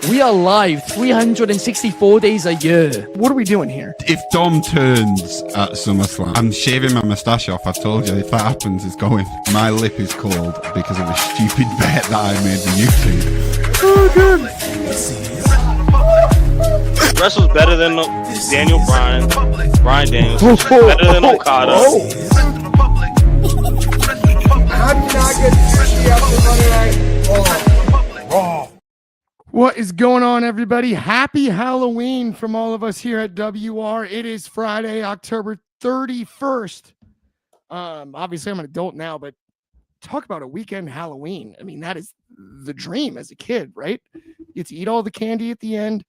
We are live 364 days a year. What are we doing here? If Dom turns at SummerSlam, I'm shaving my moustache off. I've told you, if that happens, it's going. My lip is cold because of a stupid bet that I made with YouTube. Oh, good. Wrestle's better than Daniel Bryan. Bryan Daniels. Better than Okada. How do you not get sushi after Monday Night Raw? What is going on, everybody? Happy Halloween from all of us here at WR. It is Friday, October 31st. Obviously, I'm an adult now, but talk about a weekend Halloween. I mean, that is the dream as a kid, right? You get to eat all the candy at the end,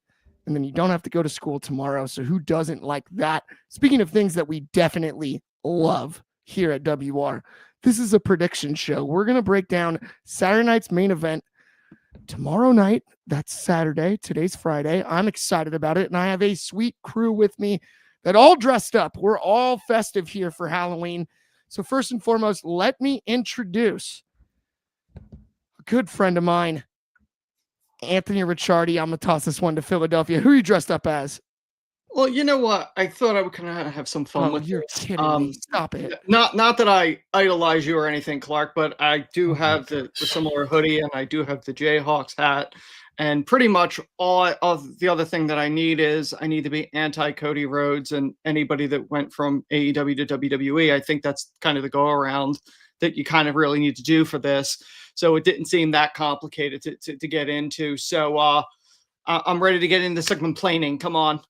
and then you don't have to go to school tomorrow. So who doesn't like that? Speaking of things that we definitely love here at WR, this is a prediction show. We're going to break down Saturday night's main event tomorrow night. That's Saturday. Today's Friday. I'm excited about it, and I have a sweet crew with me that all dressed up. We're all festive here for Halloween. So first and foremost, let me introduce a good friend of mine, Anthony Ricciardi. I'm going to toss this one to Philadelphia. Who are you dressed up as? Well, you know what? I thought I would kind of have some fun with you're it. kidding me. Stop it. Not that I idolize you or anything, Clark, but I do have the similar hoodie, and I do have the Jayhawks hat. And pretty much all of the other thing that I need to be anti-Cody Rhodes and anybody that went from AEW to WWE. I think that's kind of the go-around that you kind of really need to do for this. So it didn't seem that complicated to get into. So I'm ready to get into some complaining. Come on.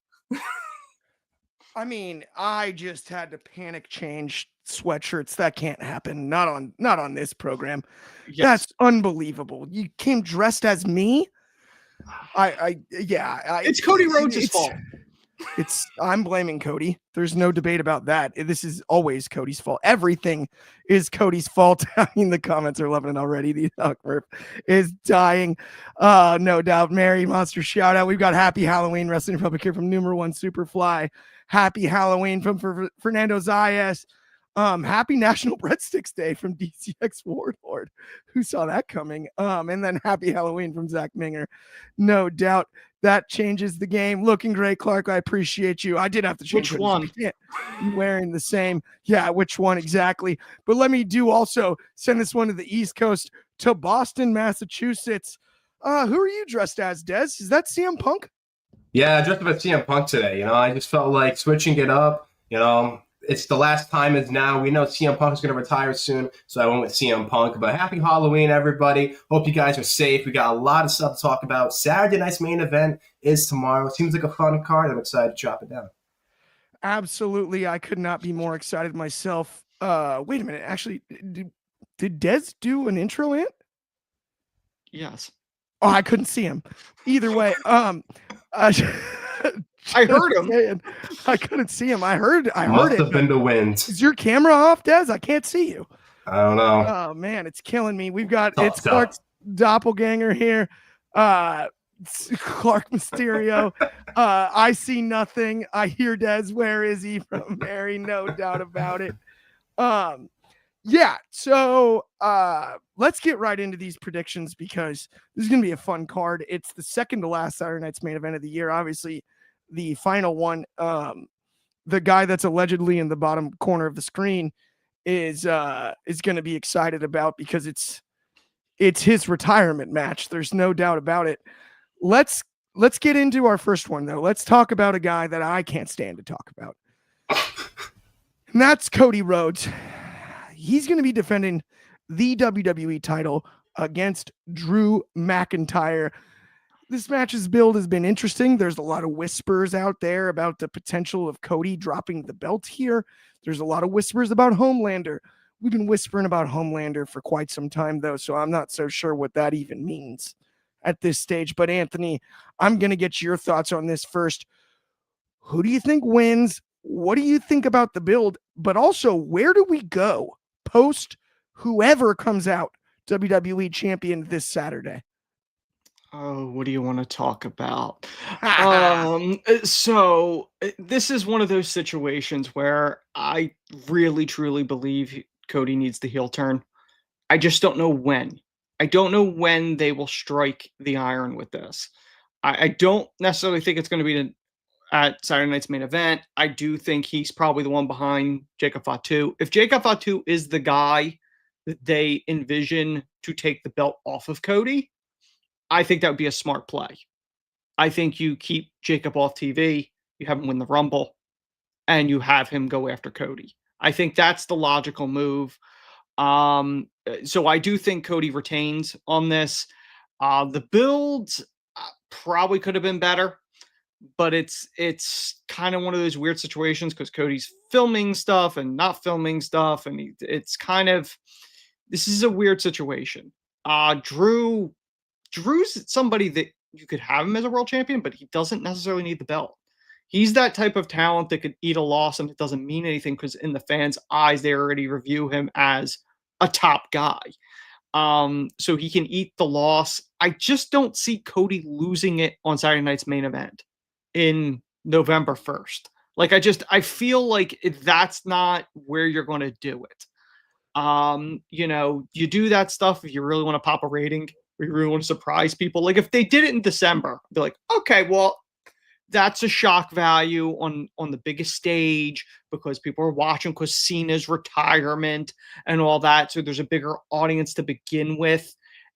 I mean, I just had to panic change sweatshirts. That can't happen. Not on this program. Yes. That's unbelievable. You came dressed as me. It's Cody Rhodes' fault. I'm blaming Cody. There's no debate about that. This is always Cody's fault. Everything is Cody's fault. I mean, the comments are loving it already. The Murph is dying. No doubt. Mary Monster shout out. We've got Happy Halloween Wrestling Republic here from Numero One Superfly. Happy Halloween from Fernando Zayas. Happy National Breadsticks Day from DCX Warlord. Who saw that coming? And then happy Halloween from Zach Minger. No doubt that changes the game. Looking great, Clark. I appreciate you. I did have to change. Which one? You wearing the same. Yeah, which one exactly? But let me send this one to the East Coast to Boston, Massachusetts. Who are you dressed as, Dez? Is that CM Punk? Yeah, dressed up as CM Punk today. I just felt like switching it up. It's the last time is now. We know CM Punk is going to retire soon, so I went with CM Punk. But happy Halloween, everybody. Hope you guys are safe. We got a lot of stuff to talk about. Saturday night's main event is tomorrow. Seems like a fun card. I'm excited to chop it down. Absolutely. I could not be more excited myself. Wait a minute. Actually, did Dez do an intro, Ant? Yes. Oh, I couldn't see him. Either way, I heard him. I couldn't see him. I heard Must it. have been the wind. Is your camera off, Dez? I can't see you. I don't know. Oh man, it's killing me. We've got Clark's doppelganger here. Clark Mysterio. I see nothing. I hear Dez. Where is he from Mary? No doubt about it. Yeah, so let's get right into these predictions because this is going to be a fun card. It's the second to last Saturday night's main event of the year. Obviously, the final one, the guy that's allegedly in the bottom corner of the screen is going to be excited about because it's his retirement match. There's no doubt about it. Let's get into our first one, though. Let's talk about a guy that I can't stand to talk about, and that's Cody Rhodes. He's going to be defending the WWE title against Drew McIntyre. This match's build has been interesting. There's a lot of whispers out there about the potential of Cody dropping the belt here. There's a lot of whispers about Homelander. We've been whispering about Homelander for quite some time, though, so I'm not so sure what that even means at this stage. But, Anthony, I'm going to get your thoughts on this first. Who do you think wins? What do you think about the build? But also, where do we go post whoever comes out WWE champion this Saturday? Oh, what do you want to talk about? So this is one of those situations where I really, truly believe Cody needs the heel turn. I just don't know when. I don't know when they will strike the iron with this. I don't necessarily think it's going to be at Saturday night's main event. I do think he's probably the one behind Jacob Fatu. If Jacob Fatu is the guy that they envision to take the belt off of Cody, I think that would be a smart play. I think you keep Jacob off TV, you have him win the Rumble, and you have him go after Cody. I think that's the logical move. So I do think Cody retains on this. The build probably could have been better, but it's kind of one of those weird situations because Cody's filming stuff and not filming stuff, and it's kind of, this is a weird situation. Drew's somebody that you could have him as a world champion, but he doesn't necessarily need the belt. He's that type of talent that could eat a loss and it doesn't mean anything because in the fans' eyes, they already review him as a top guy. So he can eat the loss. I just don't see Cody losing it on Saturday night's main event in November 1st. Like, I feel like that's not where you're going to do it. You do that stuff if you really want to pop a rating or you really want to surprise people. Like, if they did it in December, I'd be like, okay, well, that's a shock value on the biggest stage because people are watching because Cena's retirement and all that. So there's a bigger audience to begin with.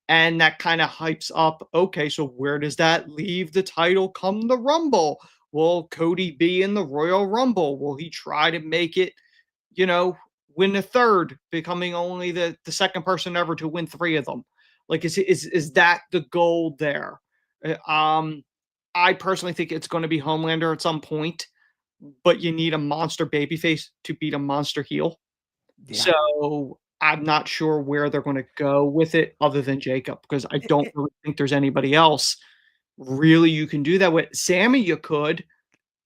And that kind of hypes up, okay, so where does that leave the title come the Rumble? Will Cody be in the Royal Rumble? Will he try to make it, win a third, becoming only the second person ever to win 3 of them? Like, is that the goal there? I personally think it's going to be Homelander at some point, but you need a monster babyface to beat a monster heel. Yeah. So I'm not sure where they're going to go with it other than Jacob, because I don't really think there's anybody else really you can do that with. Sammy, you could,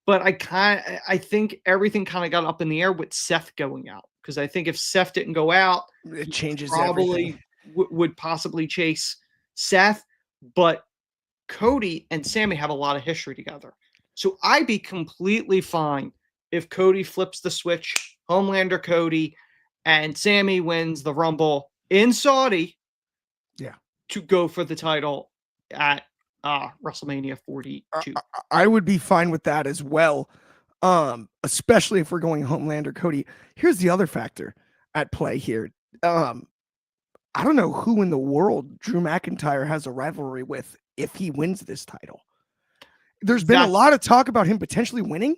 but I think everything kind of got up in the air with Seth going out, because I think if Seth didn't go out, it changes probably would possibly chase Seth, but Cody and Sammy have a lot of history together. So I'd be completely fine if Cody flips the switch, Homelander Cody, and Sammy wins the Rumble in Saudi to go for the title at WrestleMania 42. I would be fine with that as well, especially if we're going Homelander Cody. Here's the other factor at play here. I don't know who in the world Drew McIntyre has a rivalry with if he wins this title. There's been a lot of talk about him potentially winning,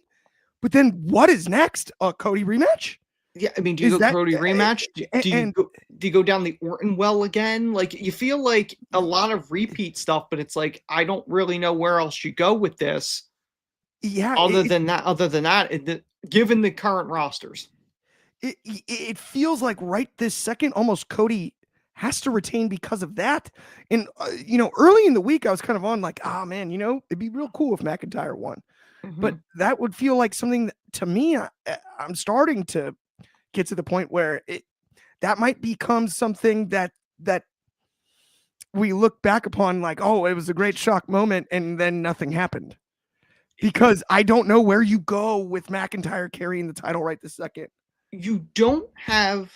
but then what is next? A Cody rematch? Yeah, I mean, do you go Cody rematch? Do you go down the Orton well again? Like, you feel like a lot of repeat stuff, but it's like, I don't really know where else you go with this. Yeah. Other than that, given the current rosters. It feels like right this second, almost Cody has to retain because of that. And, early in the week, I was kind of on like, man, it'd be real cool if McIntyre won. Mm-hmm. But that would feel like something that, to me, I'm starting to get to the point where that might become something that we look back upon like, oh, it was a great shock moment, and then nothing happened. Because I don't know where you go with McIntyre carrying the title right this second. You don't have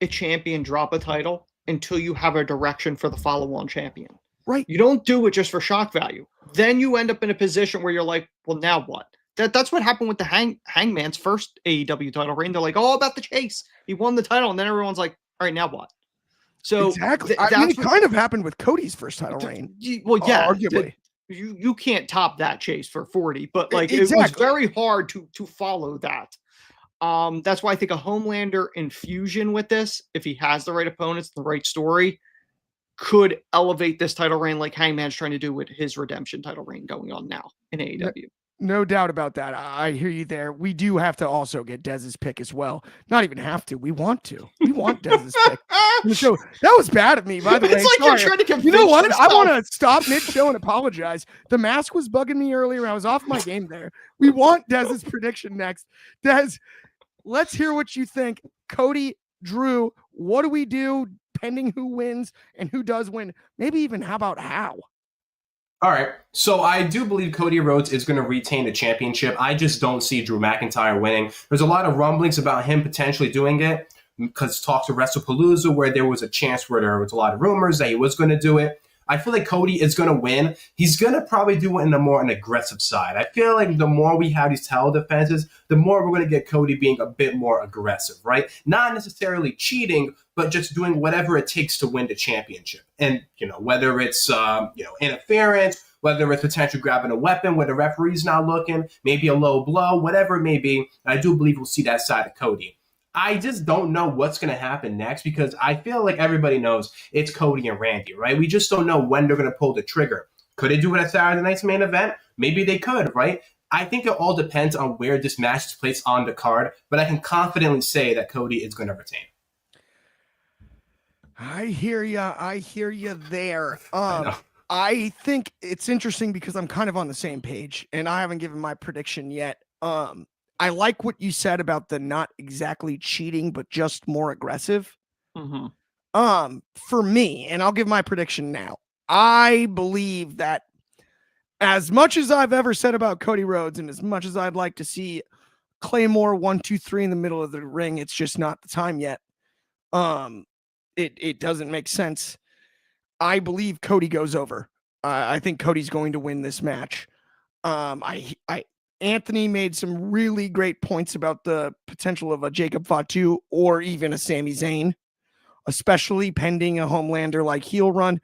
a champion drop a title until you have a direction for the follow-on champion. Right. You don't do it just for shock value. Then you end up in a position where you're like, well, now what? That's what happened with the Hangman's first AEW title reign. They're like, oh, about the chase. He won the title, and then everyone's like, all right, now what? So exactly. It kind of happened with Cody's first title reign. Well, yeah. Arguably. You can't top that chase for 40, but like exactly. It was very hard to follow that. That's why I think a Homelander infusion with this, if he has the right opponents, the right story, could elevate this title reign like Hangman's trying to do with his redemption title reign going on now in AEW. No doubt about that. I hear you there. We do have to also get Dez's pick as well. Not even have to. We want to. We want Dez's pick. So that was bad of me, by the way. It's like you're trying to convince what? yourself. I want to stop mid-show and apologize. The mask was bugging me earlier. I was off my game there. We want Dez's prediction next. Dez, let's hear what you think. Cody, Drew, what do we do pending who wins and who does win? Maybe even how about how? All right. So I do believe Cody Rhodes is going to retain the championship. I just don't see Drew McIntyre winning. There's a lot of rumblings about him potentially doing it because talks of WrestlePalooza where there was a chance where there was a lot of rumors that he was going to do it. I feel like Cody is going to win. He's going to probably do it in an aggressive side. I feel like the more we have these title defenses, the more we're going to get Cody being a bit more aggressive, right? Not necessarily cheating, but just doing whatever it takes to win the championship. And, whether it's, interference, whether it's potentially grabbing a weapon where the referee's not looking, maybe a low blow, whatever it may be, I do believe we'll see that side of Cody. I just don't know what's going to happen next because I feel like everybody knows it's Cody and Randy, right? We just don't know when they're going to pull the trigger. Could they do it at Saturday night's main event? Maybe they could, right? I think it all depends on where this match is placed on the card, but I can confidently say that Cody is going to retain. I hear you there. I think it's interesting because I'm kind of on the same page and I haven't given my prediction yet. I like what you said about the not exactly cheating, but just more aggressive. Mm-hmm. For me, and I'll give my prediction now. I believe that as much as I've ever said about Cody Rhodes and as much as I'd like to see Claymore 1, 2, 3 in the middle of the ring, it's just not the time yet. It doesn't make sense. I believe Cody goes over. I think Cody's going to win this match. Anthony made some really great points about the potential of a Jacob Fatu or even a Sami Zayn, especially pending a Homelander like heel run.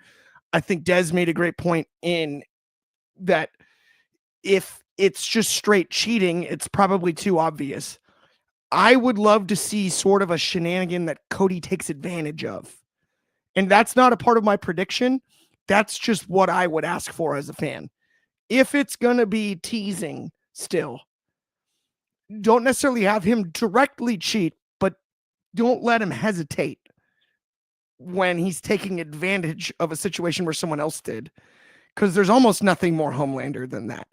I think Dez made a great point in that if it's just straight cheating, it's probably too obvious. I would love to see sort of a shenanigan that Cody takes advantage of. And that's not a part of my prediction. That's just what I would ask for as a fan. If it's going to be teasing still, don't necessarily have him directly cheat, but don't let him hesitate when he's taking advantage of a situation where someone else did. Because there's almost nothing more Homelander than that.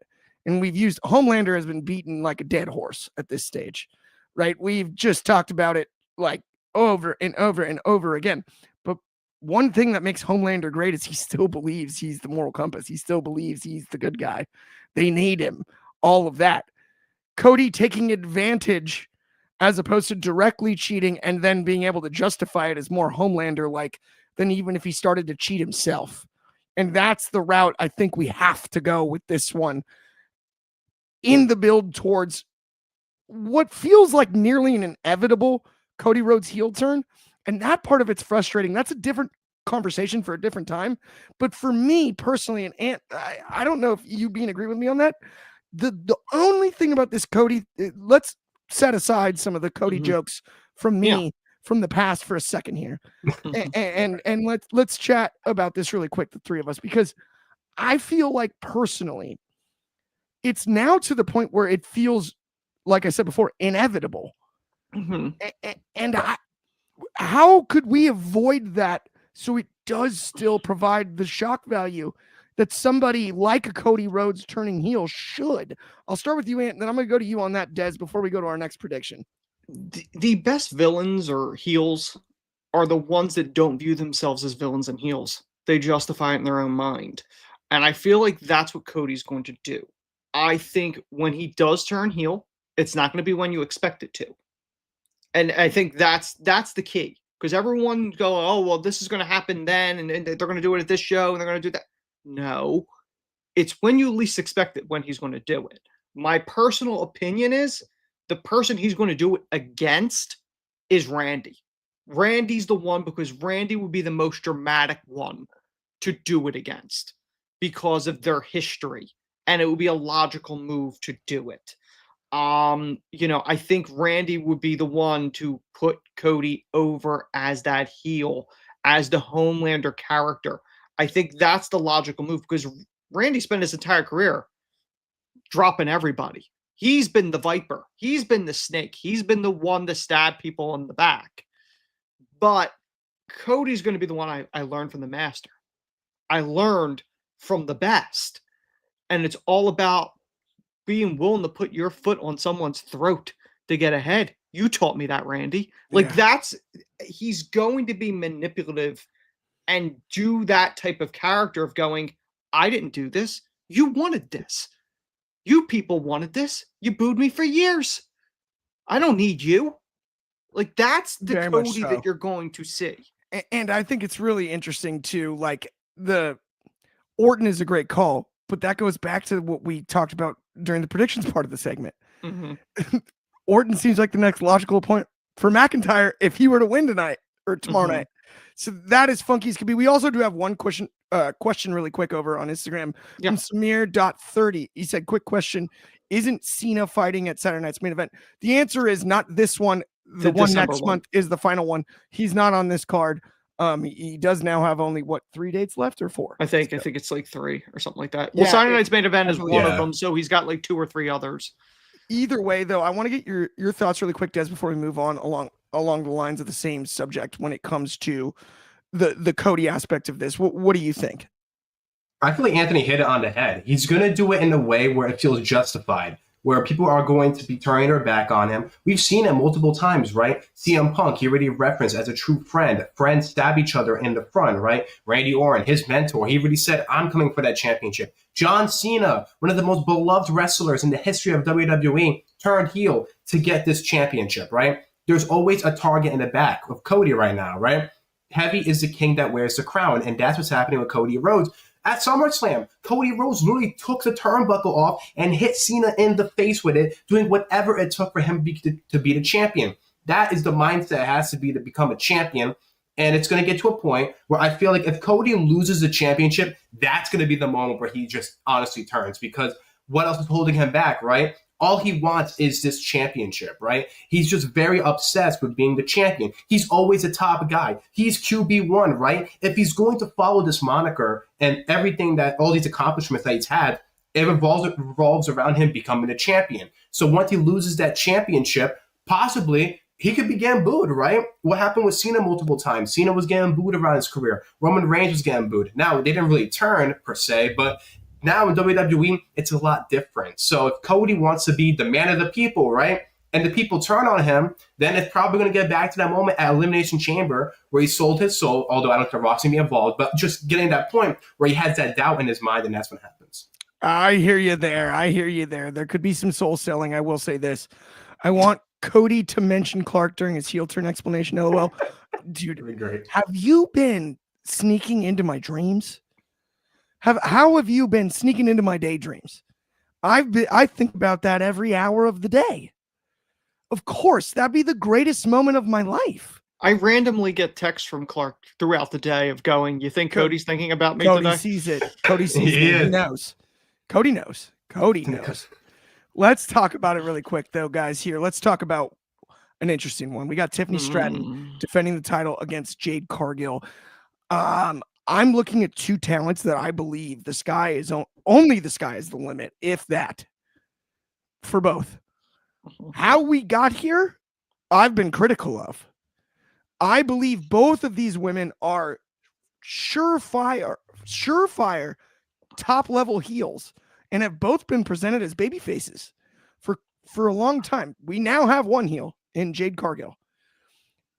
And Homelander has been beaten like a dead horse at this stage, right? We've just talked about it like over and over and over again. But one thing that makes Homelander great is he still believes he's the moral compass. He still believes he's the good guy. They need him. All of that. Cody taking advantage as opposed to directly cheating and then being able to justify it as more Homelander-like than even if he started to cheat himself. And that's the route I think we have to go with this one in the build towards what feels like nearly an inevitable Cody Rhodes heel turn. And that part of it's frustrating. That's a different conversation for a different time. But for me personally, and I don't know if you being agree with me on that. The only thing about this Cody, let's set aside some of the Cody jokes from me from the past for a second here. and let's chat about this really quick, the three of us, because I feel like personally, it's now to the point where it feels, like I said before, inevitable. And how could we avoid that so it does still provide the shock value that somebody like a Cody Rhodes turning heel should? I'll start with you, Ant, and then I'm going to go to you on that, Des, before we go to our next prediction. The best villains or heels are the ones that don't view themselves as villains and heels. They justify it in their own mind. And I feel like that's what Cody's going to do. I think when he does turn heel, it's not going to be when you expect it to. And I think that's the key. Because everyone go, oh, well, this is going to happen then, and they're going to do it at this show, and they're going to do that. No. It's when you least expect it when he's going to do it. My personal opinion is the person he's going to do it against is Randy. Randy's the one because Randy would be the most dramatic one to do it against because of their history. And it would be a logical move to do it. I think Randy would be the one to put Cody over as that heel, as the Homelander character. I think that's the logical move because Randy spent his entire career dropping everybody. He's been the Viper. He's been the Snake. He's been the one to stab people in the back. But Cody's going to be the one I learned from the master. I learned from the best. And it's all about being willing to put your foot on someone's throat to get ahead. You taught me that, Randy. He's going to be manipulative and do that type of character of going, I didn't do this. You wanted this. You people wanted this. You booed me for years. I don't need you. Like, that's the Cody that you're going to see. And I think it's really interesting too, like the Orton is a great call, but that goes back to what we talked about during the predictions part of the segment. Mm-hmm. Orton seems like the next logical point for McIntyre if he were to win tonight or tomorrow night. So that is funky as could be. We also do have one question really quick over on Instagram from Samir.30. He said, quick question. Isn't Cena fighting at Saturday night's main event? The answer is not this one. The one December next one. month is the final one. He's not on this card. He does now have only 3 dates left or 4? I think it's like 3 or something like that. Well, Yeah, Saturday night's main event is one of Yeah. them, so he's got like 2 or 3 others. Either way, though, I want to get your thoughts really quick, Des, before we move on along the lines of the same subject when it comes to the Cody aspect of this. What do you think? I feel like Anthony hit it on the head. He's going to do it in a way where it feels justified, where people are going to be turning their back on him. We've seen it multiple times, right? CM Punk, he already referenced as a true friend. Friends stab each other in the front, right? Randy Orton, his mentor, he already said, I'm coming for that championship. John Cena, one of the most beloved wrestlers in the history of WWE, turned heel to get this championship, right? There's always a target in the back of Cody right now, right? Heavy is the king that wears the crown, and that's what's happening with Cody Rhodes. At SummerSlam, Cody Rhodes literally took the turnbuckle off and hit Cena in the face with it, doing whatever it took for him to be the champion. That is the mindset it has to be to become a champion, and it's going to get to a point where I feel like if Cody loses the championship, that's going to be the moment where he just honestly turns, because what else is holding him back, right? All he wants is this championship, right? He's just very obsessed with being the champion. He's always a top guy. He's QB1, right? If he's going to follow this moniker and everything that all these accomplishments that he's had, it revolves around him becoming a champion. So once he loses that championship, possibly he could be getting booed, right? What happened with Cena multiple times? Cena was getting booed around his career. Roman Reigns was getting booed. Now, they didn't really turn per se, but now in WWE, it's a lot different. So if Cody wants to be the man of the people, right, and the people turn on him, then it's probably going to get back to that moment at Elimination Chamber where he sold his soul, although I don't think Rock's going to be involved, but just getting that point where he has that doubt in his mind, and that's what happens. I hear you there. There could be some soul selling. I will say this. I want Cody to mention Clark during his heel turn explanation, LOL. Dude, Really great. have you been sneaking into my dreams? How have you been sneaking into my daydreams? I think about that every hour of the day. Of course, that'd be the greatest moment of my life. I randomly get texts from Clark throughout the day of going, you think Cody's thinking about me Cody today? sees it. Cody sees it. Yeah. He knows. Cody knows. Let's talk about it really quick, though, guys. Here, let's talk about an interesting one. We got Tiffany Stratton defending the title against Jade Cargill. I'm looking at 2 talents that I believe the sky is only the sky is the limit, if that, for both. How we got here, I've been critical of. I believe both of these women are surefire top level heels and have both been presented as baby faces for a long time. We now have one heel in Jade Cargill,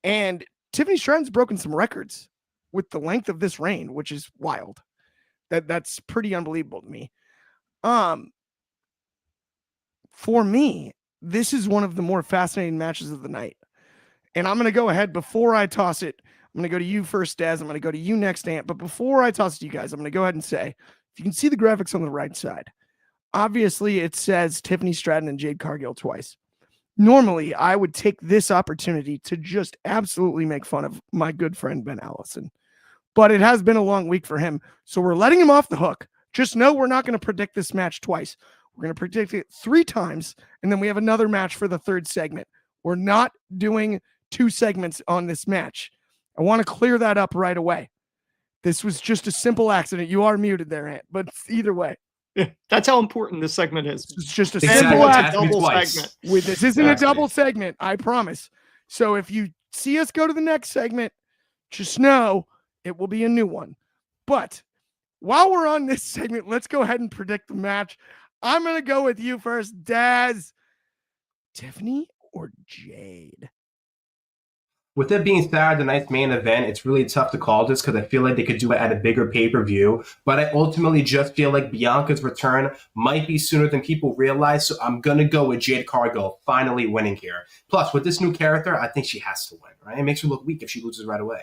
and Tiffany Stratton's broken some records with the length of this reign, which is wild. That's pretty unbelievable to me. For me, this is one of the more fascinating matches of the night. And I'm going to go ahead before I toss it. I'm going to go to you first, Daz. I'm going to go to you next, Ant. But before I toss it to you guys, I'm going to go ahead and say, if you can see the graphics on the right side, obviously it says Tiffany Stratton and Jade Cargill twice. Normally, I would take this opportunity to just absolutely make fun of my good friend, Ben Allison. But it has been a long week for him, so we're letting him off the hook. Just know we're not going to predict this match twice. We're going to predict it 3 times, and then we have another match for the 3rd segment. We're not doing 2 segments on this match. I want to clear that up right away. This was just a simple accident. You are muted there, Ant, but either way. Yeah, that's how important this segment is. It's just a Exactly. simple It accident. has to be double twice. segment. This isn't a Exactly. double segment, I promise. So if you see us go to the next segment, just know it will be a new one. But while we're on this segment, let's go ahead and predict the match. I'm going to go with you first, Daz. Tiffany or Jade? With it being Saturday night's main event, it's really tough to call this because I feel like they could do it at a bigger pay-per-view. But I ultimately just feel like Bianca's return might be sooner than people realize. So I'm going to go with Jade Cargill finally winning here. Plus, with this new character, I think she has to win, right? It makes her look weak if she loses right away.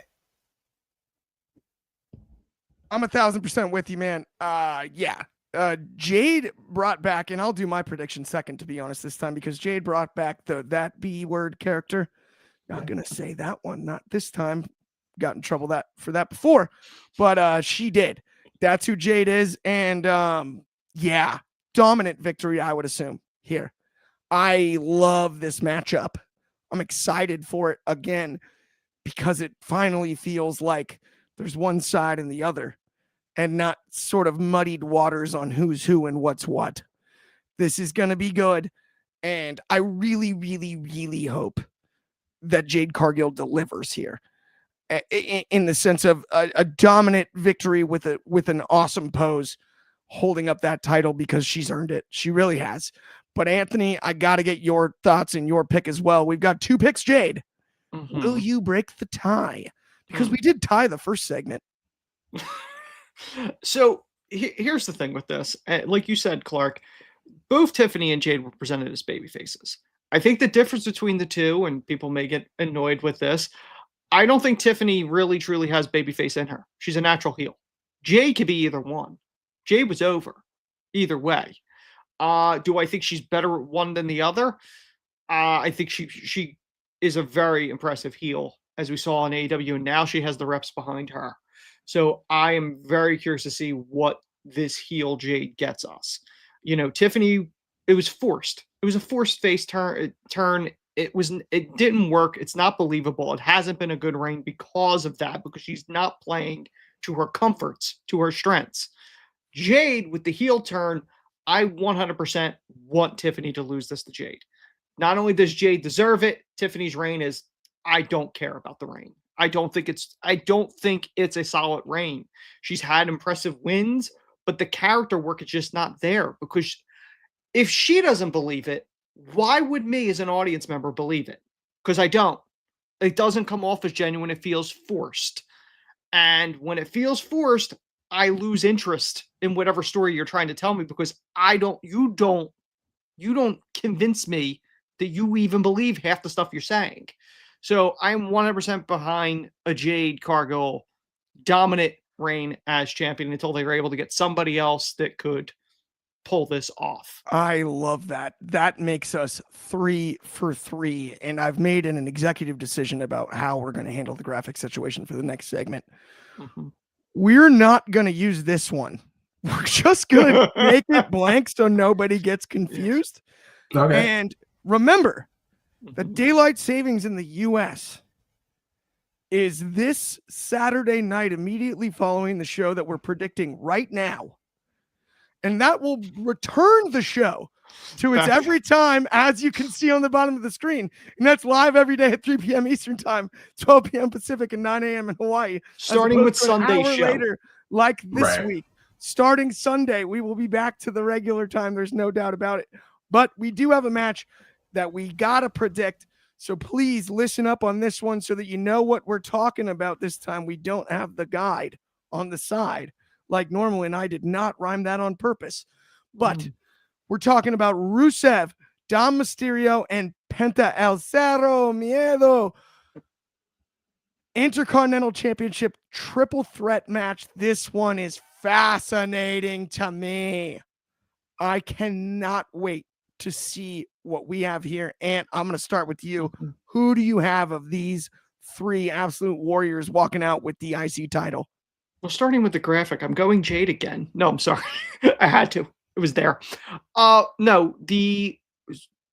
I'm 1,000% with you, man. Yeah. Jade brought back, and I'll do my prediction second, to be honest, this time, because Jade brought back that B word character. Not gonna say that one, not this time. Got in trouble for that before, but she did. That's who Jade is, and yeah, dominant victory, I would assume here. I love this matchup. I'm excited for it again because it finally feels like there's one side and the other, and not sort of muddied waters on who's who and what's what. This is gonna be good, and I really, really, really hope that Jade Cargill delivers here in the sense of a dominant victory with an awesome pose, holding up that title, because she's earned it. She really has. But Anthony, I got to get your thoughts and your pick as well. We've got 2 picks, Jade. Mm-hmm. Will you break the tie? Because we did tie the first segment. So here's the thing with this. Like you said, Clark, both Tiffany and Jade were presented as baby faces. I think the difference between the two, and people may get annoyed with this, I don't think Tiffany really truly has babyface in her. She's a natural heel. Jade could be either one. Jade was over either way. Do I think she's better at one than the other? I think she is a very impressive heel, as we saw in AEW, and now she has the reps behind her. So I am very curious to see what this heel Jade gets us. You know, Tiffany, it was forced. It was a forced face turn. It didn't work. It's not believable. It hasn't been a good reign because of that, because she's not playing to her comforts, to her strengths. Jade, with the heel turn, I 100% want Tiffany to lose this to Jade. Not only does Jade deserve it, Tiffany's reign is, I don't care about the reign. I don't think it's a solid reign. She's had impressive wins, but the character work is just not there, because if she doesn't believe it, why would me as an audience member believe it? Because I don't. It doesn't come off as genuine. It feels forced. And when it feels forced, I lose interest in whatever story you're trying to tell me, because you don't convince me that you even believe half the stuff you're saying. So I'm 100% behind a Jade Cargill dominant reign as champion until they were able to get somebody else that could pull this off. I love that. That makes us 3 for 3. And I've made an executive decision about how we're going to handle the graphic situation for the next segment. Mm-hmm. We're not going to use this one. We're just going to make it blank so nobody gets confused. Okay. And remember, the daylight savings in the US is this Saturday night, immediately following the show that we're predicting right now. And that will return the show to its every time, as you can see on the bottom of the screen. And that's live every day at 3 p.m. Eastern time, 12 p.m. Pacific, and 9 a.m. in Hawaii. Starting with Sunday's show. Later, like this week. Starting Sunday, we will be back to the regular time. There's no doubt about it. But we do have a match that we got to predict. So please listen up on this one so that you know what we're talking about this time. We don't have the guide on the side like normal, and I did not rhyme that on purpose. But we're talking about Rusev, Dom Mysterio, and Penta El Cerro Miedo Intercontinental Championship triple threat match. This one is fascinating to me. I cannot wait to see what we have here. And I'm going to start with you. Who do you have of these 3 absolute warriors walking out with the IC title? Well, starting with the graphic, I'm going Jade again. No, I'm sorry. I had to. It was there. No,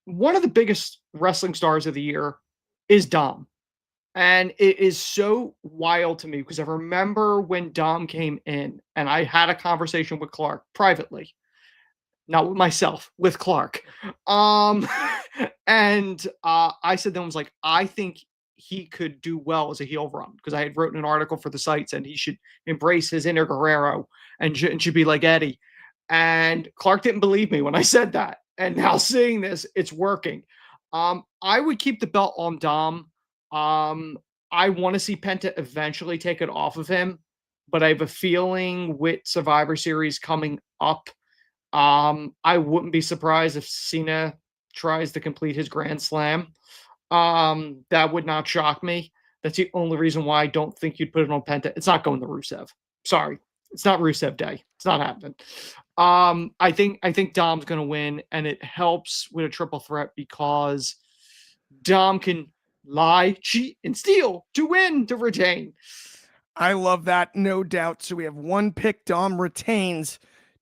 one of the biggest wrestling stars of the year is Dom. And it is so wild to me, because I remember when Dom came in, and I had a conversation with Clark privately. Not with myself, with Clark. And I said to him, I was like, I think he could do well as a heel run, because I had written an article for the sites, and he should embrace his inner Guerrero and should be like Eddie. And Clark didn't believe me when I said that. And now seeing this, it's working. I would keep the belt on Dom. I want to see Penta eventually take it off of him, but I have a feeling with Survivor Series coming up, I wouldn't be surprised if Cena tries to complete his Grand Slam. That would not shock me. That's the only reason why I don't think you'd put it on Penta. It's not going to Rusev. Sorry. It's not Rusev Day. It's not happening. I think Dom's gonna win, and it helps with a triple threat because Dom can lie, cheat, and steal to win to retain. I love that, no doubt. So we have one pick. Dom retains.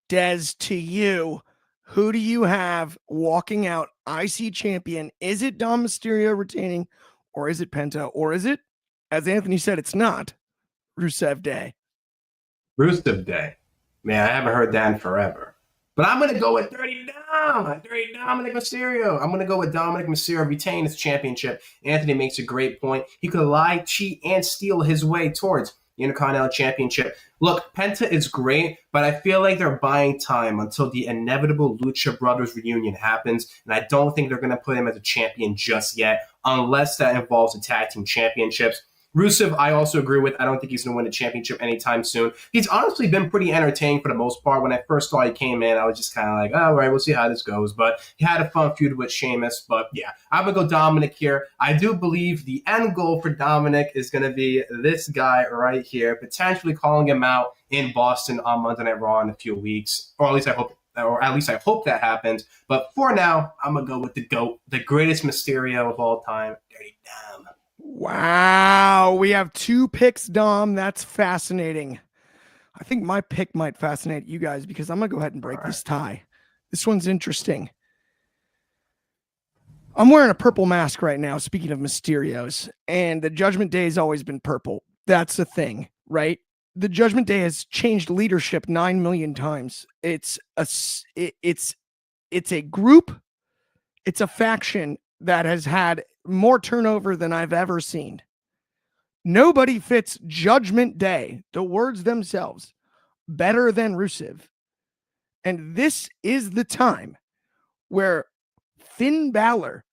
Des, to you, who do you have walking out IC champion? Is it Dom Mysterio retaining, or is it Penta, or is it, as Anthony said, it's not Rusev Day? Rusev Day. Man, I haven't heard that in forever. But I'm going to go with Dirty Dom. Dirty Dominic Mysterio. I'm going to go with Dominic Mysterio retain his championship. Anthony makes a great point. He could lie, cheat, and steal his way towards the Intercontinental Championship. Look, Penta is great, but I feel like they're buying time until the inevitable Lucha Brothers reunion happens, and I don't think they're going to put him as a champion just yet, unless that involves the tag team championships. Rusev, I also agree with. I don't think he's going to win a championship anytime soon. He's honestly been pretty entertaining for the most part. When I first saw he came in, I was just kind of like, oh, all right, we'll see how this goes. But he had a fun feud with Sheamus. But yeah, I'm going to go Dominic here. I do believe the end goal for Dominic is going to be this guy right here, potentially calling him out in Boston on Monday Night Raw in a few weeks. Or at least I hope that happens. But for now, I'm going to go with the GOAT, the greatest Mysterio of all time, Dirty Dom. Wow, we have two picks, Dom. That's fascinating. I think my pick might fascinate you guys because I'm going to go ahead and break this tie. This one's interesting. I'm wearing a purple mask right now, speaking of Mysterios, and the Judgment Day has always been purple. That's the thing, right? The Judgment Day has changed leadership 9 million times. It's a group, it's a faction that has had more turnover than I've ever seen. Nobody fits Judgment Day, the words themselves, better than Rusev. And this is the time where Finn Balor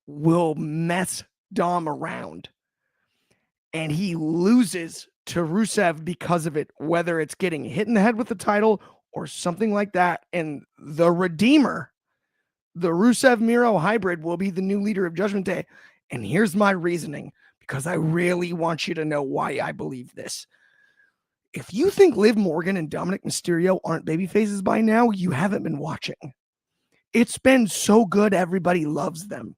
will mess Dom around. And he loses to Rusev because of it, whether it's getting hit in the head with the title or something like that. And the Redeemer, the Rusev Miro hybrid, will be the new leader of Judgment Day. And here's my reasoning, because I really want you to know why I believe this. If you think Liv Morgan and Dominic Mysterio aren't babyfaces by now, you haven't been watching. It's been so good, everybody loves them.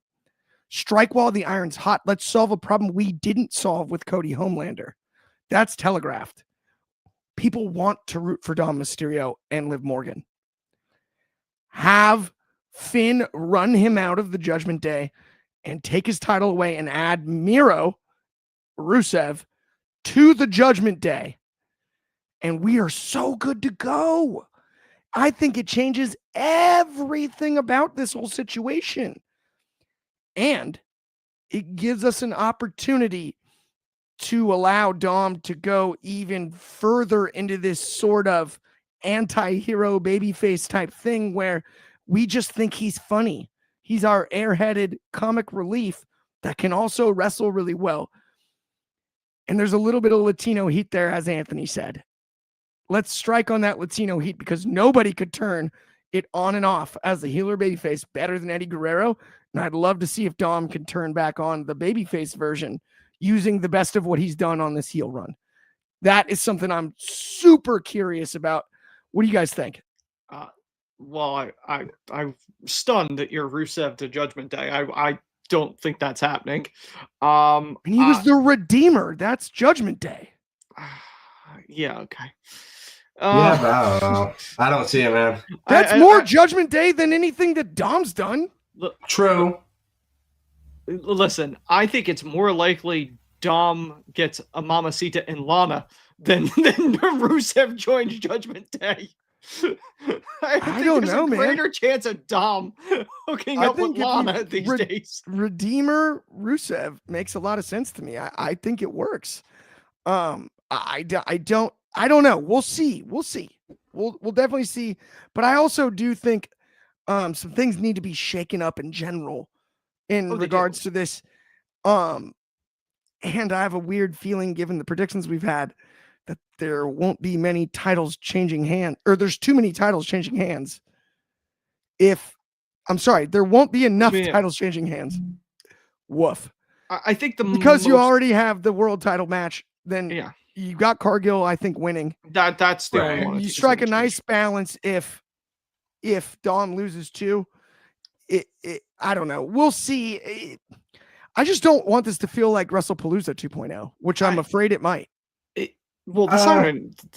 Strike while the iron's hot. Let's solve a problem we didn't solve with Cody Homelander. That's telegraphed. People want to root for Dom Mysterio and Liv Morgan. Have Finn run him out of the Judgment Day and take his title away and add Miro, Rusev, to the Judgment Day. And we are so good to go. I think it changes everything about this whole situation. And it gives us an opportunity to allow Dom to go even further into this sort of anti-hero babyface type thing where we just think he's funny. He's our airheaded comic relief that can also wrestle really well. And there's a little bit of Latino heat there, as Anthony said. Let's strike on that Latino heat because nobody could turn it on and off as a healer babyface better than Eddie Guerrero. And I'd love to see if Dom can turn back on the babyface version using the best of what he's done on this heel run. That is something I'm super curious about. What do you guys think? Well, I'm stunned that you're Rusev to Judgment Day. I don't think that's happening. And he was the Redeemer. That's Judgment Day. Yeah, okay. Yeah, but I don't know. I don't see it, man. That's more Judgment Day than anything that Dom's done. True. Listen, I think it's more likely Dom gets a Mamacita and Lana than Rusev joins Judgment Day. I don't know, man. Greater chance of Dom hooking up with Lana these days. Redeemer Rusev makes a lot of sense to me. I think it works. I don't know. We'll see. We'll definitely see. But I also do think some things need to be shaken up in general in regards to this. And I have a weird feeling, given the predictions we've had, that there won't be many titles changing hands, or there's too many titles changing hands. There won't be enough titles changing hands. Woof. I think because you already have the world title match, then You got Cargill, I think, winning. That's the only one. You strike a nice balance if Dom loses too. I don't know. We'll see. I just don't want this to feel like WrestlePalooza 2.0, which I'm afraid it might. Well, the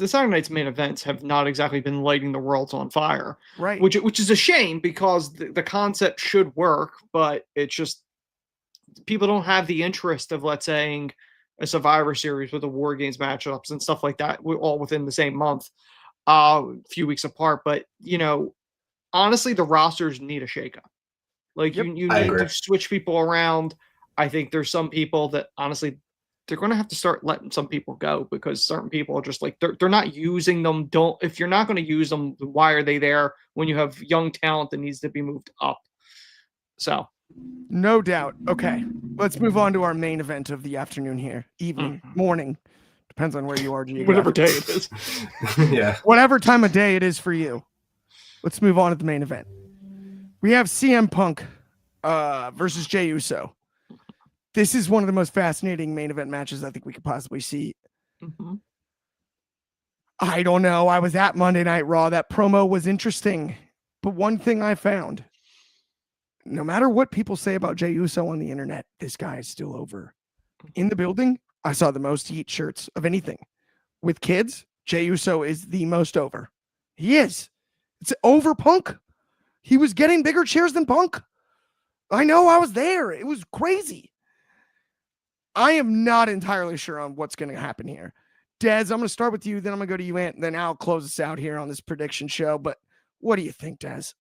Saturday night's main events have not exactly been lighting the world on fire, right? Which is a shame because the concept should work, but it's just people don't have the interest of, let's say, a Survivor Series with the War Games matchups and stuff like that, all within the same month, a few weeks apart. But honestly, the rosters need a shakeup. Like you need to switch people around. I think there's some people that honestly, they're going to have to start letting some people go because certain people are just like, they're not using them. If you're not going to use them, why are they there when you have young talent that needs to be moved up? So. No doubt. Okay. Let's move on to our main event of the afternoon here. Evening, morning. Depends on where you are. Whatever day it is. Yeah. Whatever time of day it is for you. Let's move on to the main event. We have CM Punk versus Jey Uso. This is one of the most fascinating main event matches I think we could possibly see. Mm-hmm. I don't know. I was at Monday Night Raw. That promo was interesting. But one thing I found, no matter what people say about Jey Uso on the internet, this guy is still over. In the building, I saw the most heat shirts of anything. With kids, Jey Uso is the most over. He is. It's over Punk. He was getting bigger chairs than Punk. I know, I was there. It was crazy. I am not entirely sure on what's going to happen here. Des, I'm going to start with you, then I'm going to go to you, Ant, and then I'll close us out here on this prediction show. But what do you think, Des?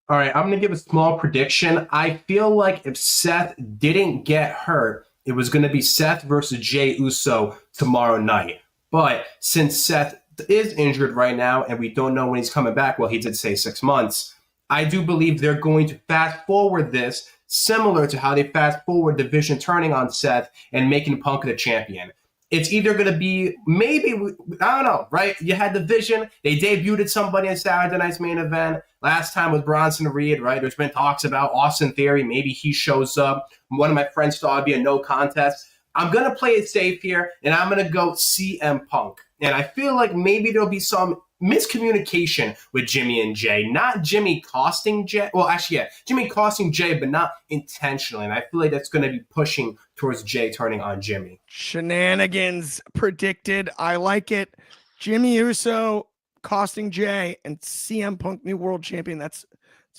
All right, I'm going to give a small prediction. I feel like if Seth didn't get hurt, it was going to be Seth versus Jey Uso tomorrow night. But since Seth is injured right now and we don't know when he's coming back, well, he did say 6 months, I do believe they're going to fast forward this similar to how they fast forward division turning on Seth and making Punk the champion. It's either going to be maybe, I don't know, right? You had the vision. They debuted somebody in Saturday night's main event. Last time was Bronson Reed, right? There's been talks about Austin Theory. Maybe he shows up. One of my friends thought it'd be a no contest. I'm going to play it safe here, and I'm going to go CM Punk. And I feel like maybe there'll be some miscommunication with Jimmy and Jay. Not Jimmy costing Jay. Well, actually, yeah, Jimmy costing Jay, but not intentionally. And I feel like that's going to be pushing towards Jay turning on Jimmy. Shenanigans predicted. I like it. Jimmy Uso costing Jay and CM Punk new world champion. It's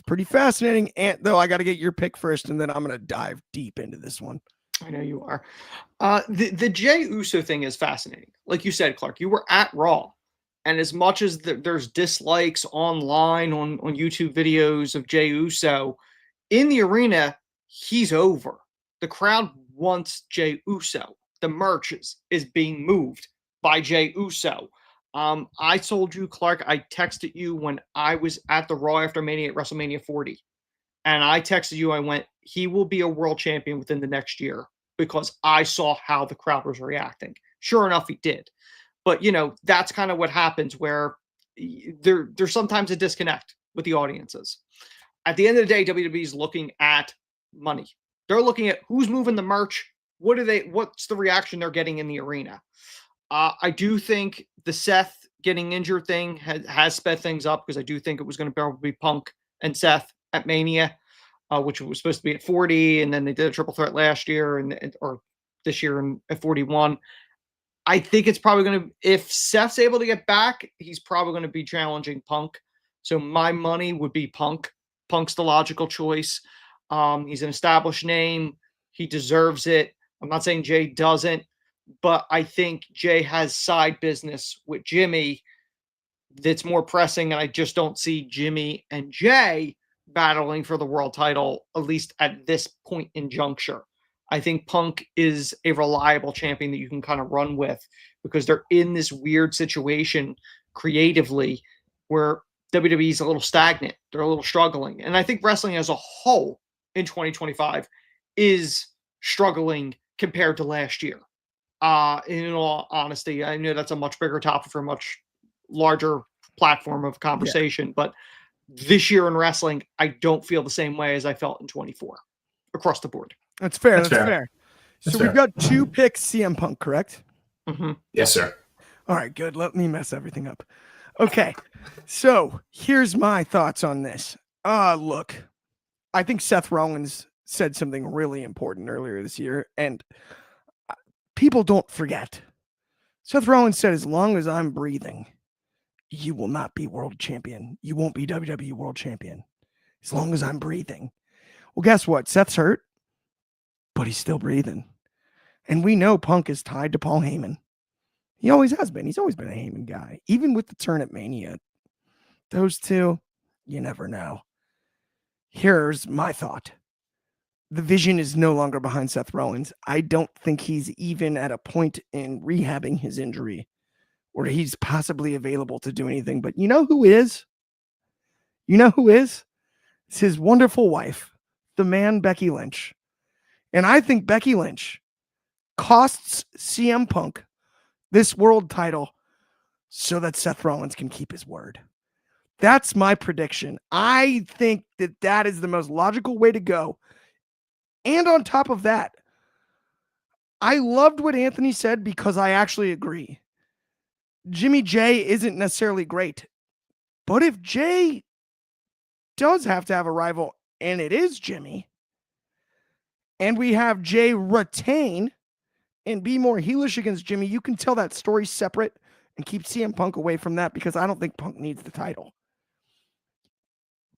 pretty fascinating. And though I got to get your pick first, and then I'm going to dive deep into this one. I know you are. The Jey Uso thing is fascinating. Like you said, Clark, you were at Raw. And as much as there's dislikes online on YouTube videos of Jey Uso, in the arena, he's over. The crowd wants Jey Uso. The merch is being moved by Jey Uso. I told you, Clark, I texted you when I was at the Raw After Mania at WrestleMania 40. And I texted you, I went, he will be a world champion within the next year because I saw how the crowd was reacting. Sure enough, he did. But, that's kind of what happens where there's sometimes a disconnect with the audiences. At the end of the day, WWE is looking at money. They're looking at who's moving the merch. What's the reaction they're getting in the arena? I do think the Seth getting injured thing has sped things up because I do think it was going to be Punk and Seth at Mania, which was supposed to be at 40, and then they did a triple threat last year or this year at 41. I think it's probably going to, if Seth's able to get back, he's probably going to be challenging Punk. So my money would be Punk. Punk's the logical choice. He's an established name. He deserves it. I'm not saying Jay doesn't, but I think Jay has side business with Jimmy that's more pressing, and I just don't see Jimmy and Jay battling for the world title, at least at this point in juncture. I think Punk is a reliable champion that you can kind of run with because they're in this weird situation creatively where WWE is a little stagnant. They're a little struggling. And I think wrestling as a whole in 2025 is struggling compared to last year. In all honesty, I know that's a much bigger topic for a much larger platform of conversation, but this year in wrestling, I don't feel the same way as I felt in 24 across the board. That's fair. That's fair. So we've got 2 picks CM Punk, correct? Mm-hmm. Yes, sir. All right, good. Let me mess everything up. Okay, so here's my thoughts on this. Look, I think Seth Rollins said something really important earlier this year, and people don't forget. Seth Rollins said, as long as I'm breathing, you will not be world champion. You won't be WWE world champion. As long as I'm breathing. Well, guess what? Seth's hurt, but he's still breathing. And we know Punk is tied to Paul Heyman. He always has been. He's always been a Heyman guy. Even with the turn at Mania. Those two, you never know. Here's my thought. The vision is no longer behind Seth Rollins. I don't think he's even at a point in rehabbing his injury where he's possibly available to do anything. But you know who is? You know who is? It's his wonderful wife, the man Becky Lynch. And I think Becky Lynch costs CM Punk this world title so that Seth Rollins can keep his word. That's my prediction. I think that that is the most logical way to go. And on top of that, I loved what Anthony said because I actually agree. Jimmy J isn't necessarily great. But if Jay does have to have a rival, and it is Jimmy, and we have Jay retain and be more heelish against Jimmy, you can tell that story separate and keep CM Punk away from that because I don't think Punk needs the title.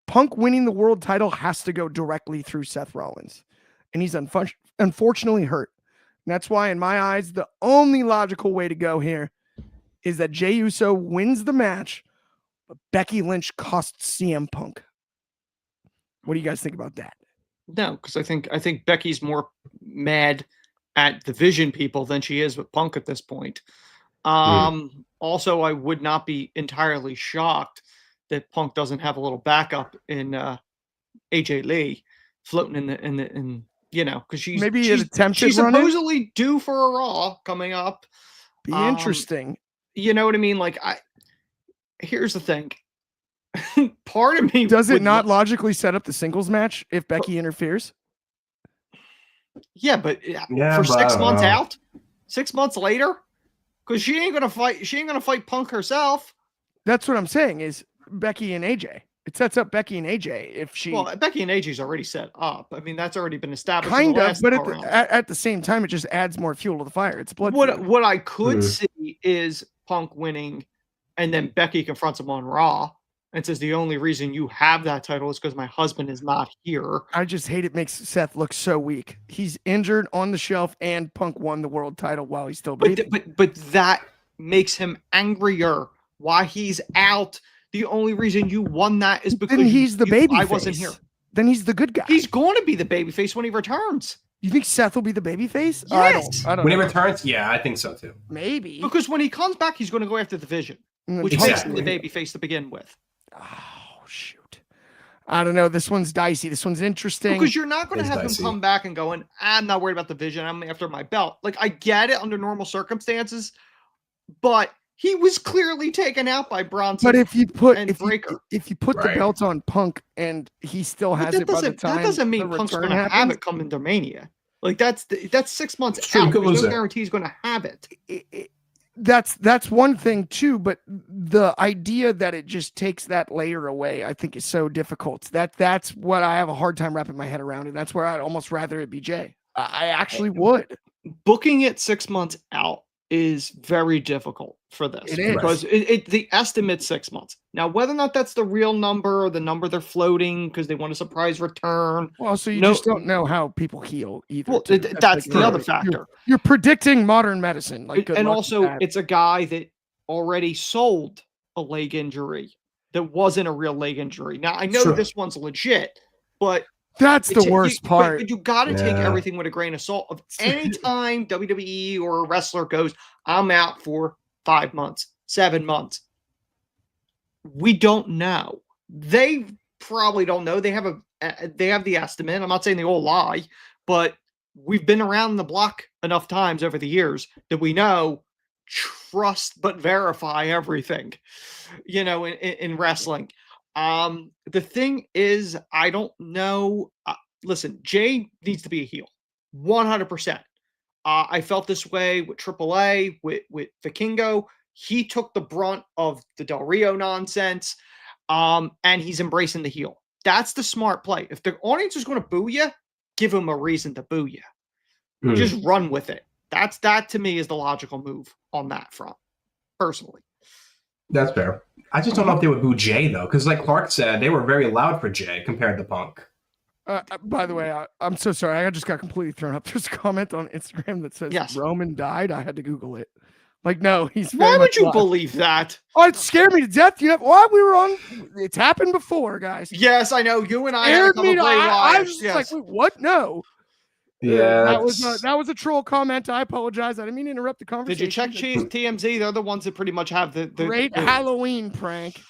Punk winning the world title has to go directly through Seth Rollins. And he's unfortunately hurt. And that's why, in my eyes, the only logical way to go here is that Jey Uso wins the match, but Becky Lynch costs CM Punk. What do you guys think about that? No, because I think Becky's more mad at the Vision people than she is with Punk at this point. Also, I would not be entirely shocked that Punk doesn't have a little backup in AJ Lee floating in because she's supposedly due for a Raw coming up. Be interesting. You know what I mean? Like, here's the thing. Part of me does it not logically set up the singles match if Becky interferes? Yeah, but for 6 months out, 6 months later, because she ain't gonna fight Punk herself. That's what I'm saying. Is Becky and AJ? It sets up Becky and AJ if she. Well, Becky and AJ's already set up. I mean, that's already been established. Kind of, but at the same time, it just adds more fuel to the fire. It's blood. What I could see is Punk winning, and then Becky confronts him on Raw and says, "The only reason you have that title is because my husband is not here." I just hate it. Makes Seth look so weak. He's injured on the shelf, and Punk won the world title while he's still breathing. But that makes him angrier. Why he's out. The only reason you won that is because he's the baby. I wasn't here. Then he's the good guy. He's going to be the babyface when he returns. You think Seth will be the babyface? Yes. I don't when know. he returns, yeah, I think so too. Maybe. Because when he comes back, he's going to go after the Vision, which makes him the babyface to begin with. Oh, shoot. I don't know. This one's dicey. This one's interesting. Because you're not going to have him come back and going, I'm not worried about the Vision. I'm after my belt. Like, I get it under normal circumstances, but he was clearly taken out by Bronson. But if you put Breaker. If you put the belt on Punk and he still has it by the time, that doesn't mean Punk's going to have it come into Mania. Like that's 6 months out. There's no guarantee he's going to have it. That's one thing too. But the idea that it just takes that layer away, I think, is so difficult. That's what I have a hard time wrapping my head around, and that's where I'd almost rather it be Jay. I actually would. Booking it 6 months out is very difficult for this because the estimate's 6 months. Now, whether or not that's the real number or the number they're floating because they want a surprise return. Well, so you just don't know how people heal either. Well, that's the other factor. You're predicting modern medicine. And also, it's a guy that already sold a leg injury that wasn't a real leg injury. Now, I know this one's legit, but that's the worst part. But you got to take everything with a grain of salt. Of any time WWE or a wrestler goes, I'm out for 5 months, 7 months. We don't know. They probably don't know. They have the estimate. I'm not saying they all lie, but we've been around the block enough times over the years that we know trust but verify everything. In wrestling. The thing is, I don't know. Listen, Jay needs to be a heel, 100%. I felt this way with AAA, with Vikingo. He took the brunt of the Del Rio nonsense, and he's embracing the heel. That's the smart play. If the audience is going to boo you, give them a reason to boo you. Just run with it. That to me is the logical move on that front, personally. That's fair. I just don't know if they would boo Jay, though, because like Clark said, they were very loud for Jay compared to Punk. By the way, I'm so sorry. I just got completely thrown up. There's a comment on Instagram that says Roman died. I had to Google it. Like, no, he's. Why would you believe that? Oh, it scared me to death. You know why we were on? It's happened before, guys. Yes, I know. You and I scared me. I was like, wait, what? No. Yeah, that was a troll comment. I apologize. I didn't mean to interrupt the conversation. Did you check TMZ? They're the ones that pretty much have the great Halloween prank.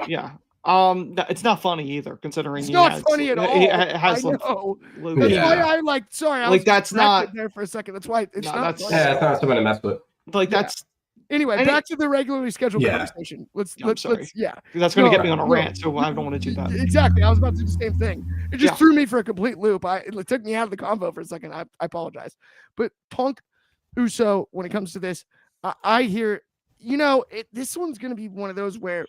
Yeah. It's not funny either, considering it's not funny at all. It has I know. That's why I like. Sorry, I like that's not there for a second. That's why it's not. It's not something to mess with. Like that's. Anyway, back to the regularly scheduled conversation. Let's that's going to get me on a rant, so I don't want to do that. Exactly. I was about to do the same thing. It just threw me for a complete loop. It took me out of the convo for a second. I apologize. But Punk, Uso, when it comes to this, I hear, this one's going to be one of those where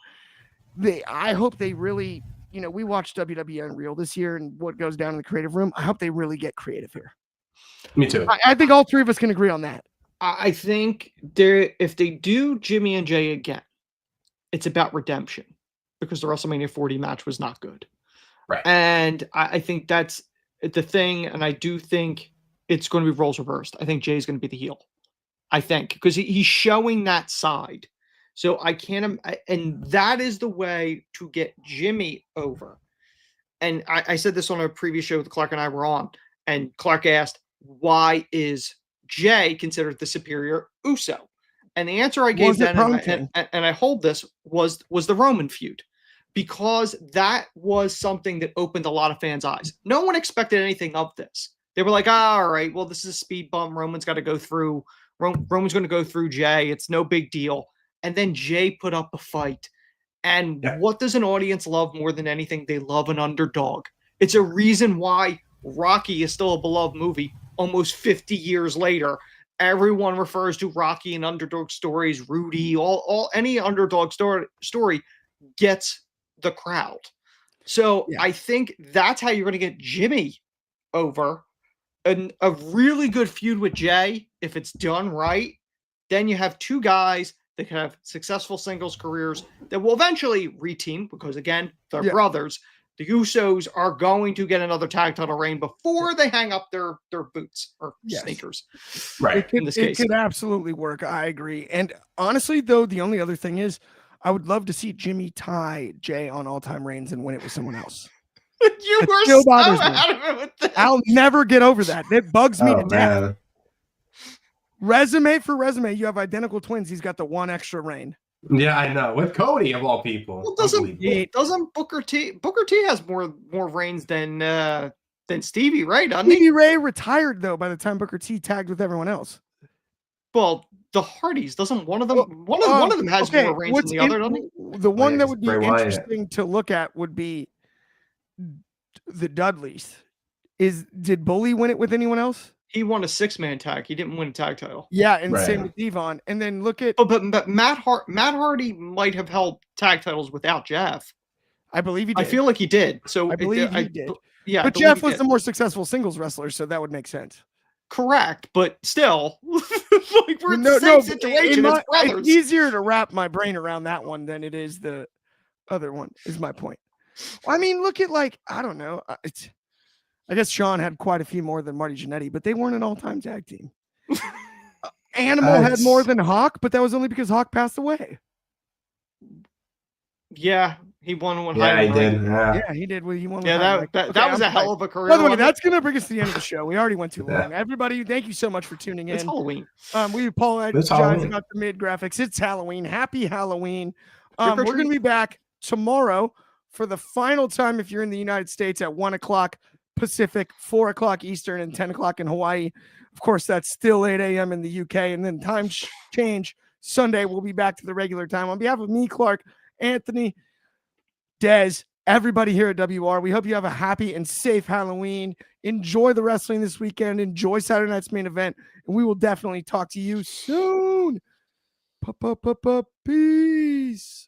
I hope they really, we watched WWE Unreal this year and what goes down in the creative room. I hope they really get creative here. Me too. I think all three of us can agree on that. I think if they do Jimmy and Jay again, it's about redemption because the WrestleMania 40 match was not good. Right. And I think that's the thing. And I do think it's going to be roles reversed. I think Jay's going to be the heel. I think because he's showing that side. So I can't, and that is the way to get Jimmy over. And I said this on a previous show that Clark and I were on, and Clark asked, why is Jay considered the superior Uso? And the answer I gave then, and I hold this, was the Roman feud, because that was something that opened a lot of fans' eyes. No one expected anything of this. They were like, all right, well, this is a speed bump. Roman's got to go through. Roman's going to go through Jay. It's no big deal. And then Jay put up a fight. And what does an audience love more than anything? They love an underdog. It's a reason why Rocky is still a beloved movie. Almost 50 years later, everyone refers to Rocky and underdog stories. Rudy, all any underdog story gets the crowd. So I think that's how you're going to get Jimmy over. A really good feud with Jay, if it's done right, then you have two guys that can have successful singles careers that will eventually reteam because, again, they're brothers. The Usos are going to get another tag title reign before they hang up their boots or sneakers. Right. It could absolutely work. I agree. And honestly, though, the only other thing is I would love to see Jimmy tie Jay on all-time reigns and win it with someone else. You were so adamant with that. I'll never get over that. It bugs me to death. Resume for resume, you have identical twins. He's got the one extra reign. Yeah, I know. With Cody of all people. Well, doesn't Booker T has more reigns than Stevie, right? Stevie Ray retired though by the time Booker T tagged with everyone else. Well, the Hardys, doesn't one of them one of them has more reigns than the other, doesn't he? The one that would be interesting to look at would be the Dudleys. Did Bully win it with anyone else? He won a 6-man tag. He didn't win a tag title. Yeah, and same with Devon. And then look at but Matt Hardy might have held tag titles without Jeff. I believe he did. I feel like he did. So I believe he did. Yeah, but Jeff was the more successful singles wrestler, so that would make sense. Correct, but still, like we're in the same situation as brothers. It's easier to wrap my brain around that one than it is the other one. Is my point. I mean, look at I don't know. I guess Sean had quite a few more than Marty Jannetty, but they weren't an all-time tag team. Animal had more than Hawk, but that was only because Hawk passed away. Yeah, he won one. Yeah, he did. Yeah, he did. He won. Yeah, that was a hell of a career. By the way, that's going to bring us to the end of the show. We already went too long. Everybody, thank you so much for tuning in. It's Halloween. We apologize about the mid graphics. It's Halloween. Happy Halloween. We're going to be back tomorrow for the final time if you're in the United States at 1 o'clock Pacific, 4 o'clock Eastern, and 10 o'clock in Hawaii. Of course, that's still 8 a.m. in the UK. And then time change Sunday, we'll be back to the regular time. On behalf of me, Clark, Anthony, Dez, everybody here at WR, we hope you have a happy and safe Halloween. Enjoy the wrestling this weekend. Enjoy Saturday night's main event. And we will definitely talk to you soon. Peace.